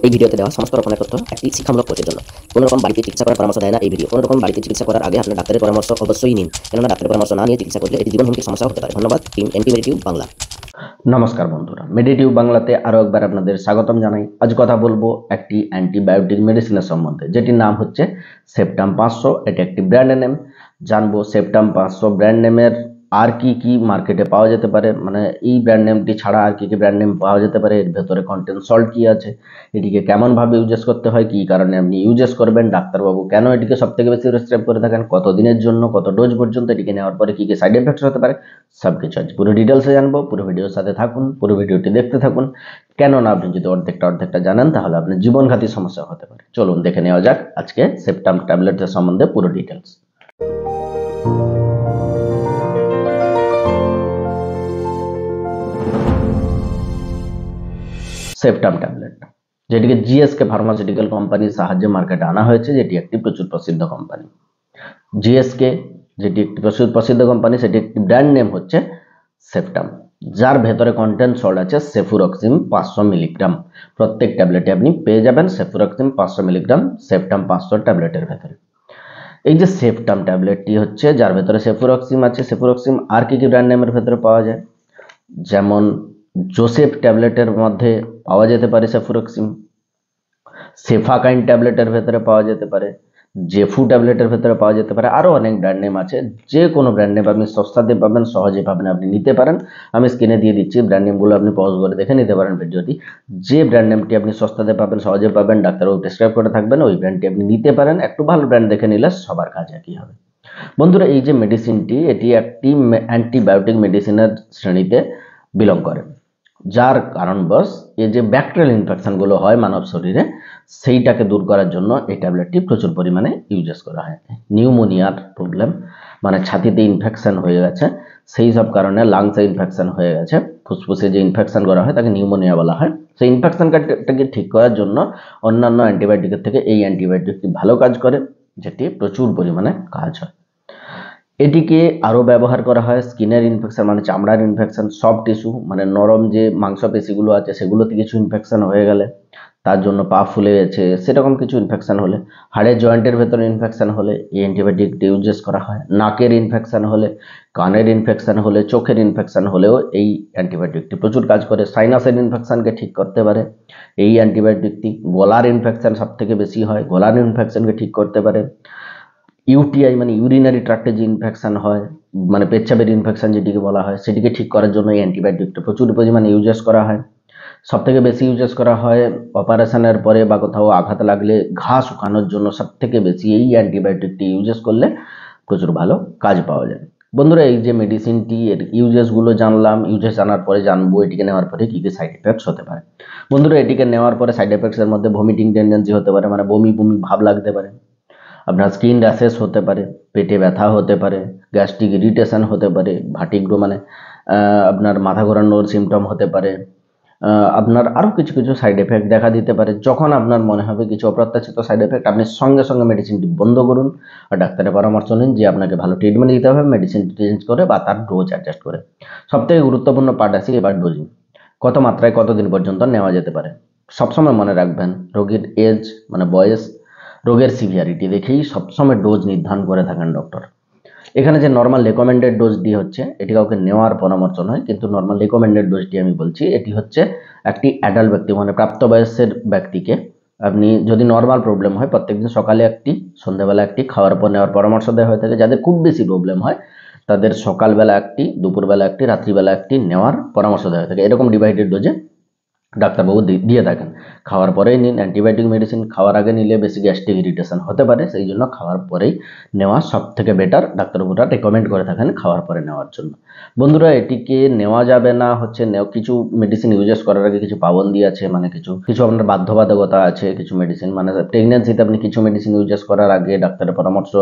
এই ভিডিওতে দেওয়া সমস্ত রকমের তথ্য একটি শিক্ষামূলক কোর্সের জন্য। কোনো রকম বাড়িতে চিকিৎসা করার পরামর্শ দেয় না এই ভিডিও। কোনো রকম বাড়িতে চিকিৎসা করার আগে আপনার ডাক্তারের পরামর্শ অবশ্যই নিন, কেননা ডাক্তারের পরামর্শ না নিয়ে চিকিৎসা করলে এটি জীবন হুমকির সমস্যা হতে পারে। ধন্যবাদ টিম এনটি মেডিটিউব বাংলা। নমস্কার বন্ধুরা, মেডিটিউব বাংলাতে আরও একবার আপনাদের স্বাগতম জানাই। আজ কথা বলবো একটি অ্যান্টিবায়োটিক মেডিসিনের সম্বন্ধে, যেটির নাম হচ্ছে সেপ্টাম 500। এটি একটি ব্র্যান্ড নেম। জানবো সেপ্টাম 500 ব্র্যান্ড নেমের আর কি মার্কেটে পাওয়া যেতে পারে, মানে এই ব্র্যান্ড নেমটি ছাড়া আর কি ব্র্যান্ড নেম পাওয়া যেতে পারে, এর ভেতরে কন্টেন্ট সল্ট কী আছে, এটিকে কেমনভাবে ইউজেস করতে হয়, কী কারণে আপনি ইউজেস করবেন, ডাক্তারবাবু কেন এটিকে সবথেকে বেশি প্রেসক্রাইব করে থাকেন, কত দিনের জন্য, কত ডোজ পর্যন্ত, এটিকে নেওয়ার পরে কী কী সাইড এফেক্টস হতে পারে, সব কিছু আজ পুরো ডিটেলসে জানবো। পুরো ভিডিওর সাথে থাকুন, পুরো ভিডিওটি দেখতে থাকুন। কেননা আপনি যদি অর্ধেকটা জানেন তাহলে আপনার জীবনঘাতী সমস্যা হতে পারে। চলুন দেখে নেওয়া যাক আজকে সেপ্টাম ট্যাবলেটের সম্বন্ধে পুরো ডিটেলস। সেপ্টাম ট্যাবলেট, যেটিকে জিএসকে ফার্মাসিউটিক্যাল কোম্পানির সাহায্যে মার্কেটে আনা হয়েছে, যেটি একটি প্রচুর প্রসিদ্ধ কোম্পানি। জিএসকে যেটি একটি প্রসিদ্ধ কোম্পানি, সেটি একটি ব্র্যান্ড নেম হচ্ছে সেপ্টাম, যার ভেতরে কন্টেন্ট সল্ট আছে সেফুরক্সিম 500 মিলিগ্রাম। প্রত্যেক ট্যাবলেটে আপনি পেয়ে যাবেন সেফুরক্সিম 500 মিলিগ্রাম সেপ্টাম 500 ট্যাবলেটের ভেতরে। এই যে সেপ্টাম ট্যাবলেটটি হচ্ছে, যার ভেতরে সেফুরক্সিম আছে, সেফুরক্সিম আর কি ব্র্যান্ড নেমের ভেতরে পাওয়া যায়, যেমন জোসেফ ট্যাবলেটের মধ্যে পাওয়া যেতে পারে সেফুরক্সিম, সেফাকাইন ট্যাবলেটের ভেতরে পাওয়া যেতে পারে, জেফু ট্যাবলেটের ভেতরে পাওয়া যেতে পারে, আরও অনেক ব্র্যান্ড নেম আছে। যে কোনো ব্র্যান্ড নেম আপনি সস্তাতে পাবেন, সহজে পাবেন, আপনি নিতে পারেন। আমি স্ক্রিনে দিয়ে দিচ্ছি ব্র্যান্ড নেমগুলো, আপনি পজ করে দেখে নিতে পারেন ভিডিওটি। যে ব্র্যান্ড নেমটি আপনি সস্তাতে পাবেন, সহজে পাবেন, ডাক্তারবাবু প্রেসক্রাইব করে থাকবেন, ওই ব্র্যান্ডটি আপনি নিতে পারেন। একটু ভালো ব্র্যান্ড দেখে নিলে সবার কাজ একই হবে। বন্ধুরা, এই যে মেডিসিনটি, এটি একটি অ্যান্টিবায়োটিক মেডিসিনের শ্রেণীতে বিলং করে, যার কারণবশ এই যে ব্যাকটেরিয়াল ইনফেকশনগুলো হয় মানব শরীরে, সেইটাকে দূর করার জন্য এই ট্যাবলেটটি প্রচুর পরিমাণে ইউজেস করা হয়। নিউমোনিয়ার প্রবলেম, মানে ছাতিতে ইনফেকশন হয়ে গেছে, সেই সব কারণে লাংসে ইনফেকশন হয়ে গেছে, ফুসফুসে যে ইনফেকশন করা হয় তাকে নিউমোনিয়া বলা হয়। সেই ইনফেকশনটাকে ঠিক করার জন্য অন্যান্য অ্যান্টিবায়োটিকের থেকে এই অ্যান্টিবায়োটিকটি ভালো কাজ করে, যেটি প্রচুর পরিমাণে কাজ হয়। এটিকে আরও ব্যবহার করা হয় স্কিনের ইনফেকশন, মানে চামড়ার ইনফেকশন, সফট টিস্যু, মানে নরম যে মাংসপেশিগুলো আছে সেগুলোতে কিছু ইনফেকশন হয়ে গেলে, তার জন্য পা ফুলে গেছে সেরকম কিছু ইনফেকশন হলে, হাড়ের জয়েন্টের ভেতরে ইনফেকশন হলে এই অ্যান্টিবায়োটিকটি ইউজেস করা হয়। নাকের ইনফেকশন হলে, কানের ইনফেকশন হলে, চোখের ইনফেকশন হলেও এই অ্যান্টিবায়োটিকটি প্রচুর কাজ করে। সাইনাসের ইনফেকশনকে ঠিক করতে পারে এই অ্যান্টিবায়োটিকটি। গলার ইনফেকশন সব থেকে বেশি হয়, গলার ইনফেকশনকে ঠিক করতে পারে। ইউটিআই মানে ইউরিনারি ট্র্যাক্টে যে ইনফেকশন হয়, মানে পেচ্ছাপের ইনফেকশন যেটিকে বলা হয়, সেটিকে ঠিক করার জন্য এই অ্যান্টিবায়োটিকটা প্রচুর পরিমাণে ইউজেস করা হয়। সবথেকে বেশি ইউজেস করা হয় অপারেশনের পরে বা কোথাও আঘাত লাগলে ঘা শুকানোর জন্য। সবথেকে বেশি এই অ্যান্টিবায়োটিকটি ইউজেস করলে প্রচুর ভালো কাজ পাওয়া যায়। বন্ধুরা, এই যে মেডিসিনটি, এর ইউজেসগুলো জানলাম, ইউজেস জানার পরে জানবো এটিকে নেওয়ার পরে কী কী সাইড এফেক্টস হতে পারে। বন্ধুরা, এটিকে নেওয়ার পরে সাইড এফেক্টসের মধ্যে ভমিটিং টেন্ডেন্সি হতে পারে, মানে বমি ভাব লাগতে পারে, আপনার স্কিন র্যাশেস হতে পারে, পেটে ব্যথা হতে পারে, গ্যাস্ট্রিক ইরিটেশন হতে পারে, ভার্টিগো মানে আপনার মাথা ঘোরানোর সিমটম হতে পারে, আপনার আরও কিছু সাইড এফেক্ট দেখা দিতে পারে। যখন আপনার মনে হবে কিছু অপ্রত্যাশিত সাইড এফেক্ট, আপনি সঙ্গে সঙ্গে মেডিসিনটি বন্ধ করুন আর ডাক্তারের পরামর্শ নিন যে আপনাকে ভালো ট্রিটমেন্ট দিতে হবে, মেডিসিনটি চেঞ্জ করে বা তার ডোজ অ্যাডজাস্ট করে। সবথেকে গুরুত্বপূর্ণ পার্ট আছে এবার ডোজিং, কত মাত্রায় কতদিন পর্যন্ত নেওয়া যেতে পারে। সবসময় মনে রাখবেন রোগীর এজ মানে বয়স, রোগের সিভিয়ারিটি দেখেই সবসময় ডোজ নির্ধারণ করে থাকেন ডক্টর। এখানে যে নর্মাল রেকমেন্ডেড ডোজটি হচ্ছে, এটি কাউকে নেওয়ার পরামর্শ নয়, কিন্তু নর্মাল রেকমেন্ডেড ডোজটি আমি বলছি, এটি হচ্ছে একটি অ্যাডাল্ট ব্যক্তি মানে প্রাপ্তবয়স্কের ব্যক্তিকে আপনি যদি নর্মাল প্রবলেম হয় প্রত্যেকদিন সকালে একটি, সন্ধ্যাবেলা একটি, খাওয়ার পর নেওয়ার পরামর্শ দেওয়া হয়ে থাকে। যাদের খুব বেশি প্রবলেম হয় তাদের সকালবেলা একটি, দুপুরবেলা একটি, রাত্রিবেলা একটি নেওয়ার পরামর্শ দেওয়া হয়ে থাকে। এরকম ডিভাইডেড ডোজে ডাক্তারবাবু দিয়ে থাকেন। খাওয়ার পরেই নিন, অ্যান্টিবায়োটিক মেডিসিন খাওয়ার আগে নিলে বেশি গ্যাস্ট্রিক ইরিটেশন হতে পারে, সেই জন্য খাওয়ার পরেই নেওয়া সব থেকে বেটার, ডাক্তারবাবুরা রেকমেন্ড করে থাকেন খাওয়ার পরে নেওয়ার জন্য। বন্ধুরা, এটিকে নেওয়া যাবে না হচ্ছে, কিছু মেডিসিন ইউজেস করার আগে কিছু পাবন্দি আছে, মানে কিছু আপনার বাধ্যবাধকতা আছে। কিছু মেডিসিন মানে প্রেগনেন্সিতে আপনি কিছু মেডিসিন ইউজেস করার আগে ডাক্তারের পরামর্শ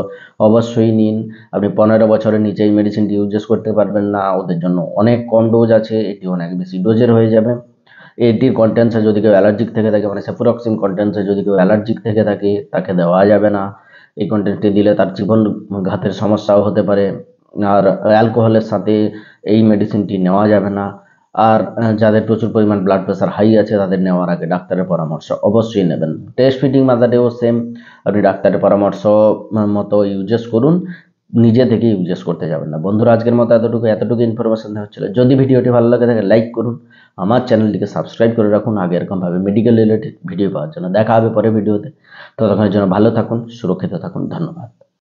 অবশ্যই নিন। আপনি 15 বছরের নিচে এই মেডিসিনটি ইউজেস করতে পারবেন না, ওদের জন্য অনেক কম ডোজ আছে, এটি অনেক বেশি ডোজের হয়ে যাবে। এটির কন্টেন্টসে যদি কেউ অ্যালার্জিক থেকে থাকে, মানে সেফুরক্সিম কন্টেন্টসে যদি কেউ অ্যালার্জিক থেকে থাকে তাকে দেওয়া যাবে না। এই কন্টেন্টটি দিলে তার জীবন ঘাতের সমস্যাও হতে পারে। আর অ্যালকোহলের সাথে এই মেডিসিনটি নেওয়া যাবে না। আর যাদের প্রচুর পরিমাণ ব্লাড প্রেশার হাই আছে তাদের নেওয়ার আগে ডাক্তারের পরামর্শ অবশ্যই নেবেন। টেস্ট ফিডিং মাদারেও সেম, আপনি ডাক্তারের পরামর্শ মতো ইউজেস করুন, নিজে থেকে ইউজেস করতে যাবেন না। বন্ধুরা, আজকের মতো এতটুকু ইনফরমেশন হচ্ছিল। যদি ভিডিওটি ভালো লাগে থাকে লাইক করুন, আমার চ্যানেলটিকে সাবস্ক্রাইব করে রাখুন আগে এরকমভাবে মেডিকেল রিলেটেড ভিডিও পাওয়ার জন্য। দেখা হবে পরে ভিডিওতে, ততক্ষণের জন্য ভালো থাকুন, সুরক্ষিত থাকুন, ধন্যবাদ।